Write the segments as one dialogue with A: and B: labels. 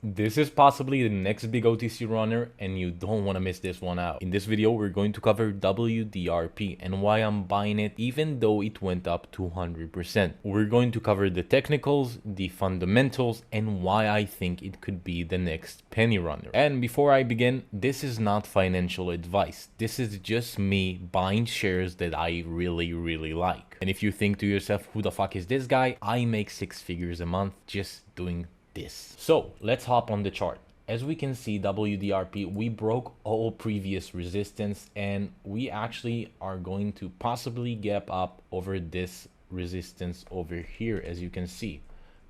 A: This is possibly the next big OTC runner and you don't want to miss this one out. In this video, we're going to cover WDRP and why I'm buying it even though it went up 200%. We're going to cover the technicals, the fundamentals, and why I think it could be the next penny runner. And before I begin, this is not financial advice. This is just me buying shares that I really like. And if you think to yourself, who the fuck is this guy? I make 6 figures a month just doing this. So let's hop on the chart. As we can see, WDRP, we broke all previous resistance and we actually are going to possibly gap up over this resistance over here. As you can see,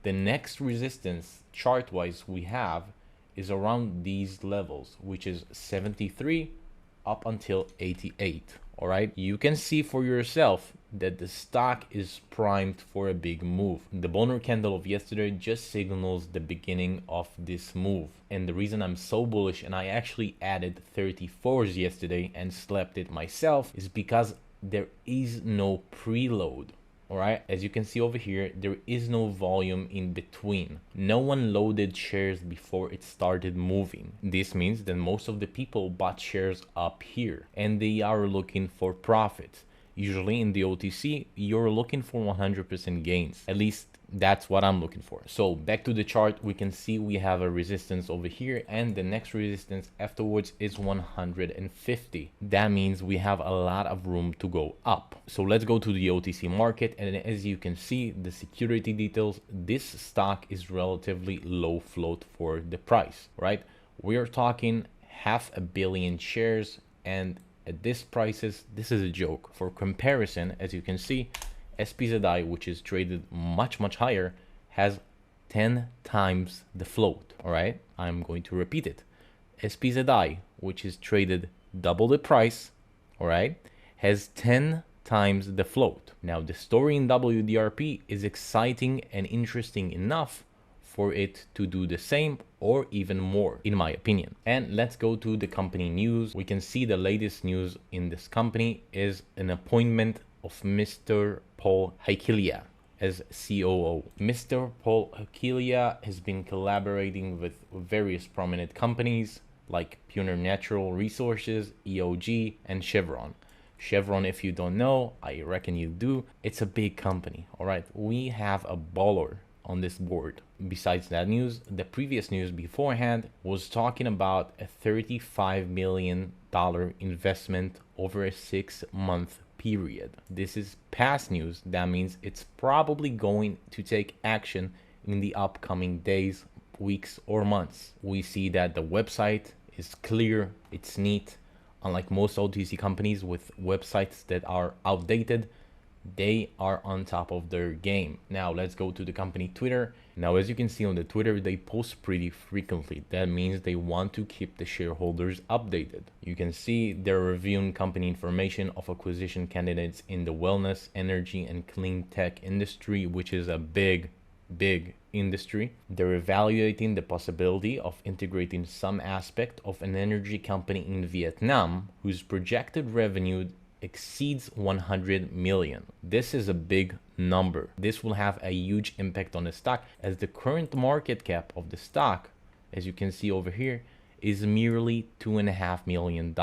A: the next resistance chart wise we have is around these levels, which is 73 up until 88. All right, you can see for yourself that the stock is primed for a big move. The boner candle of yesterday just signals the beginning of this move. And the reason I'm so bullish, and I actually added 34s yesterday and slept it myself, is because there is no preload. All right, as you can see over here, there is no volume in between. No one loaded shares before it started moving. This means that most of the people bought shares up here and they are looking for profit. Usually in the OTC, you're looking for 100% gains. At least that's what I'm looking for. So back to the chart, we can see we have a resistance over here and the next resistance afterwards is 150. That means we have a lot of room to go up. So let's go to the OTC market, and as you can see, the security details, this stock is relatively low float for the price, right? We are talking 500 million shares, and at this prices, this is a joke. For comparison, as you can see, spcb, which is traded much higher, has 10 times the float. All right, I'm going to repeat it. spcb, which is traded double the price, all right, has 10 times the float. Now the story in WDRP is exciting and interesting enough for it to do the same or even more, in my opinion. And let's go to the company news. We can see the latest news in this company is an appointment of Mr. Paul Hakilia as COO. Mr. Paul Hakilia has been collaborating with various prominent companies like Pure Natural Resources, EOG, and Chevron. Chevron, if you don't know, I reckon you do. It's a big company. All right, we have a baller on this board. Besides that news, the previous news beforehand was talking about a $35 million investment over a 6-month period. This is past news. That means it's probably going to take action in the upcoming days, weeks, or months. We see that the website is clear, it's neat. Unlike most OTC companies with websites that are outdated, they are on top of their game. Now let's go to the company Twitter. Now, as you can see on the Twitter, they post pretty frequently. That means they want to keep the shareholders updated. You can see they're reviewing company information of acquisition candidates in the wellness, energy, and clean tech industry, which is a big industry. They're evaluating the possibility of integrating some aspect of an energy company in Vietnam whose projected revenue exceeds 100 million. This is a big number. This will have a huge impact on the stock, as the current market cap of the stock, as you can see over here, is merely $2.5 million,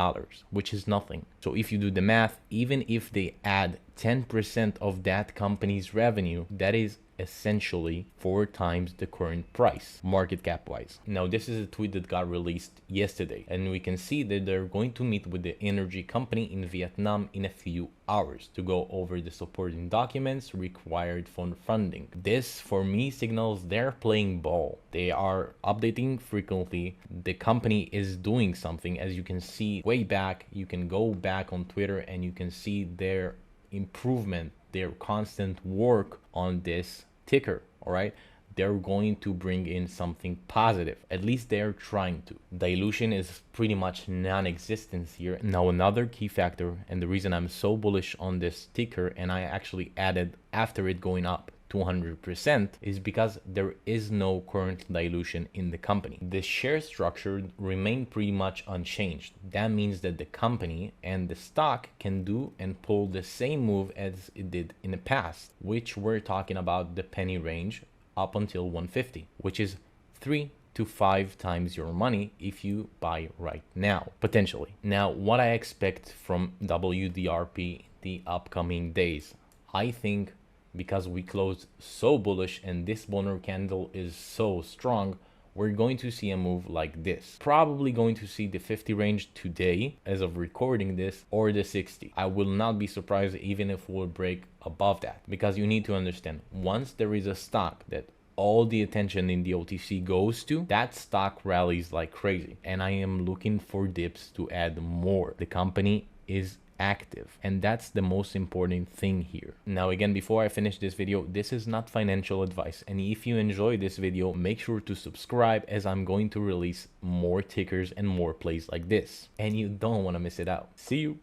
A: which is nothing. So if you do the math, even if they add 10% of that company's revenue, that is essentially 4 times the current price, market cap wise. Now this is a tweet that got released yesterday, and we can see that they're going to meet with the energy company in Vietnam in a few hours to go over the supporting documents required for funding. This for me signals they're playing ball. They are updating frequently. The company is doing something. As you can see way back, you can go back on Twitter and you can see their improvement, their constant work on this ticker. All right, they're going to bring in something positive. At least they're trying to. Dilution is pretty much non-existent here. Now another key factor, and the reason I'm so bullish on this ticker, and I actually added after it going up 200%, is because there is no current dilution in the company. The share structure remain pretty much unchanged. That means that the company and the stock can do and pull the same move as it did in the past, which we're talking about the penny range up until 150, which is 3 to 5 times your money if you buy right now, potentially. Now, what I expect from WDRP the upcoming days, I think because we closed so bullish and this boner candle is so strong, we're going to see a move like this. Probably going to see the 50 range today as of recording this, or the 60. I will not be surprised even if we'll break above that, because you need to understand, once there is a stock that all the attention in the OTC goes to, that stock rallies like crazy. And I am looking for dips to add more. The company is active, and that's the most important thing here. Now again, before I finish this video, this is not financial advice, and if you enjoy this video, make sure to subscribe, as I'm going to release more tickers and more plays like this, and you don't want to miss it out. See you.